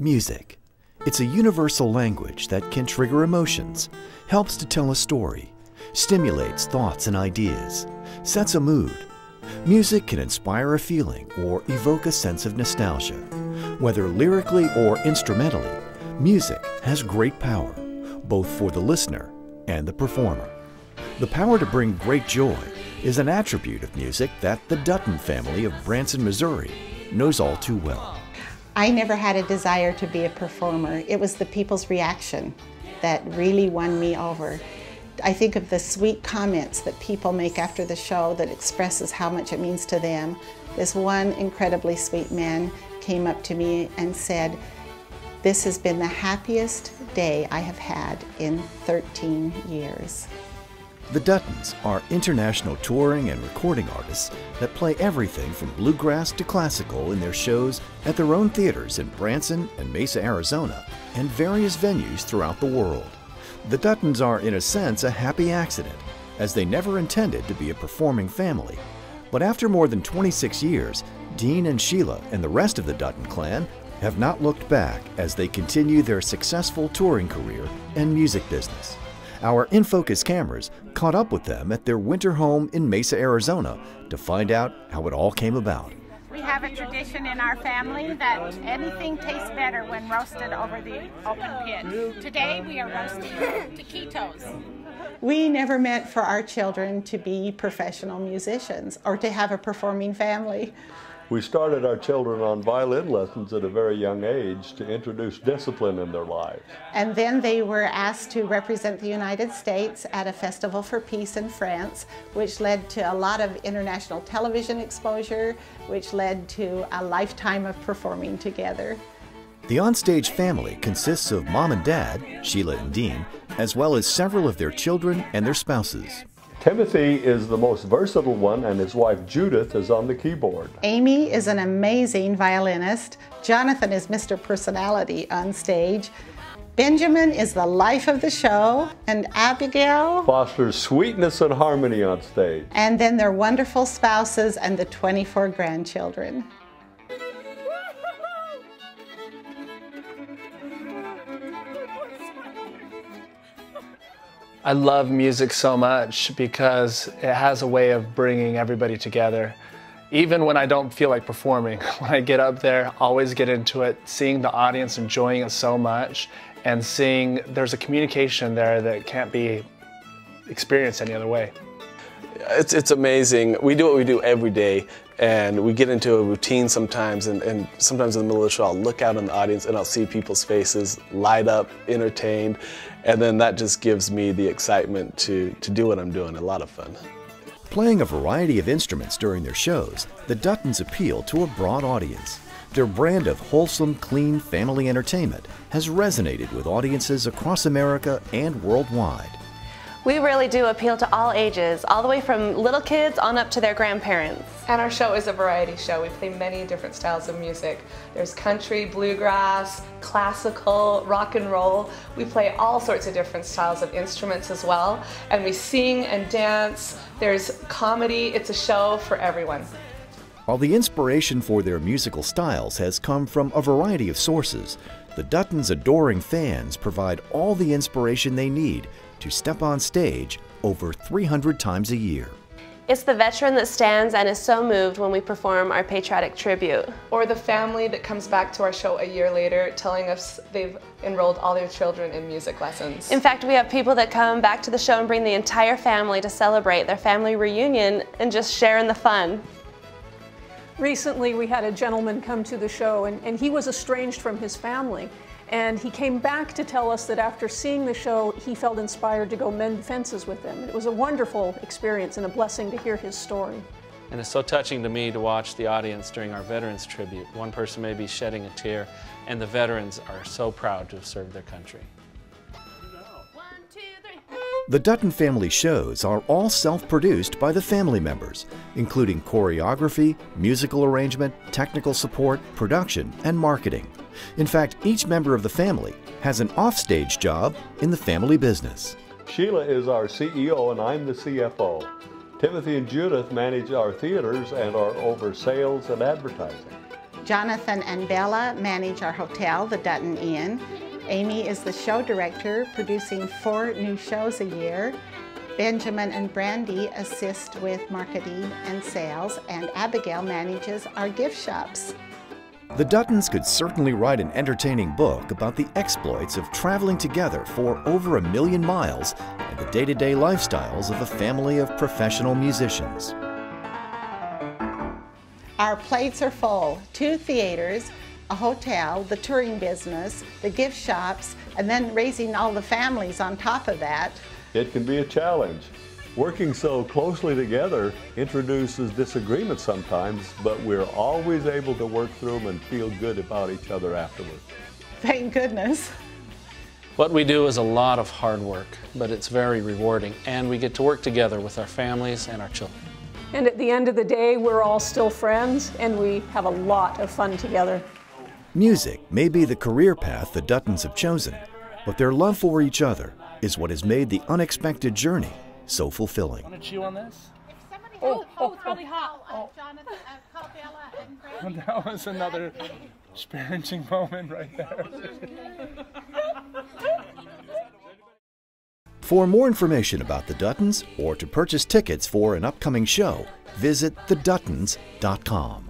Music. It's a universal language that can trigger emotions, helps to tell a story, stimulates thoughts and ideas, sets a mood. Music can inspire a feeling or evoke a sense of nostalgia. Whether lyrically or instrumentally, music has great power, both for the listener and the performer. The power to bring great joy is an attribute of music that the Dutton family of Branson, Missouri knows all too well. I never had a desire to be a performer. It was the people's reaction that really won me over. I think of the sweet comments that people make after the show that expresses how much it means to them. This one incredibly sweet man came up to me and said, "This has been the happiest day I have had in 13 years." The Duttons are international touring and recording artists that play everything from bluegrass to classical in their shows at their own theaters in Branson and Mesa, Arizona, and various venues throughout the world. The Duttons are, in a sense, a happy accident, as they never intended to be a performing family. But after more than 26 years, Dean and Sheila and the rest of the Dutton clan have not looked back as they continue their successful touring career and music business. Our InFocus cameras caught up with them at their winter home in Mesa, Arizona to find out how it all came about. We have a tradition in our family that anything tastes better when roasted over the open pit. Today we are roasting taquitos. We never meant for our children to be professional musicians or to have a performing family. We started our children on violin lessons at a very young age to introduce discipline in their lives. And then they were asked to represent the United States at a festival for peace in France, which led to a lot of international television exposure, which led to a lifetime of performing together. The onstage family consists of Mom and Dad, Sheila and Dean, as well as several of their children and their spouses. Timothy is the most versatile one, and his wife Judith is on the keyboard. Amy is an amazing violinist. Jonathan is Mr. Personality on stage. Benjamin is the life of the show, and Abigail fosters sweetness and harmony on stage. And then their wonderful spouses and the 24 grandchildren. I love music so much because it has a way of bringing everybody together. Even when I don't feel like performing, when I get up there, always get into it, seeing the audience enjoying it so much, and seeing there's a communication there that can't be experienced any other way. It's amazing. We do what we do every day, and we get into a routine sometimes, and sometimes in the middle of the show I'll look out in the audience and I'll see people's faces light up, entertained, and then that just gives me the excitement to do what I'm doing. A lot of fun. Playing a variety of instruments during their shows, the Duttons appeal to a broad audience. Their brand of wholesome, clean family entertainment has resonated with audiences across America and worldwide. We really do appeal to all ages, all the way from little kids on up to their grandparents. And our show is a variety show. We play many different styles of music. There's country, bluegrass, classical, rock and roll. We play all sorts of different styles of instruments as well. And we sing and dance. There's comedy. It's a show for everyone. While the inspiration for their musical styles has come from a variety of sources, the Duttons' adoring fans provide all the inspiration they need to step on stage over 300 times a year. It's the veteran that stands and is so moved when we perform our patriotic tribute. Or the family that comes back to our show a year later telling us they've enrolled all their children in music lessons. In fact, we have people that come back to the show and bring the entire family to celebrate their family reunion and just share in the fun. Recently we had a gentleman come to the show and he was estranged from his family. And he came back to tell us that after seeing the show, he felt inspired to go mend fences with them. It was a wonderful experience and a blessing to hear his story. And it's so touching to me to watch the audience during our Veterans Tribute. One person may be shedding a tear, and the veterans are so proud to have served their country. The Dutton family shows are all self-produced by the family members, including choreography, musical arrangement, technical support, production, and marketing. In fact, each member of the family has an offstage job in the family business. Sheila is our CEO and I'm the CFO. Timothy and Judith manage our theaters and are over sales and advertising. Jonathan and Bella manage our hotel, the Dutton Inn. Amy is the show director, producing 4 new shows a year. Benjamin and Brandy assist with marketing and sales, and Abigail manages our gift shops. The Duttons could certainly write an entertaining book about the exploits of traveling together for over 1 million miles and the day-to-day lifestyles of a family of professional musicians. Our plates are full: 2 theaters, a hotel, the touring business, the gift shops, and then raising all the families on top of that. It can be a challenge. Working so closely together introduces disagreements sometimes, but we're always able to work through them and feel good about each other afterwards. Thank goodness. What we do is a lot of hard work, but it's very rewarding, and we get to work together with our families and our children. And at the end of the day, we're all still friends, and we have a lot of fun together. Music may be the career path the Duttons have chosen, but their love for each other is what has made the unexpected journey so fulfilling. Want to chew on this? Oh, it's really hot. Jonathan, call Bella and Brandy. That was another parenting moment right there. For more information about the Duttons or to purchase tickets for an upcoming show, visit theduttons.com.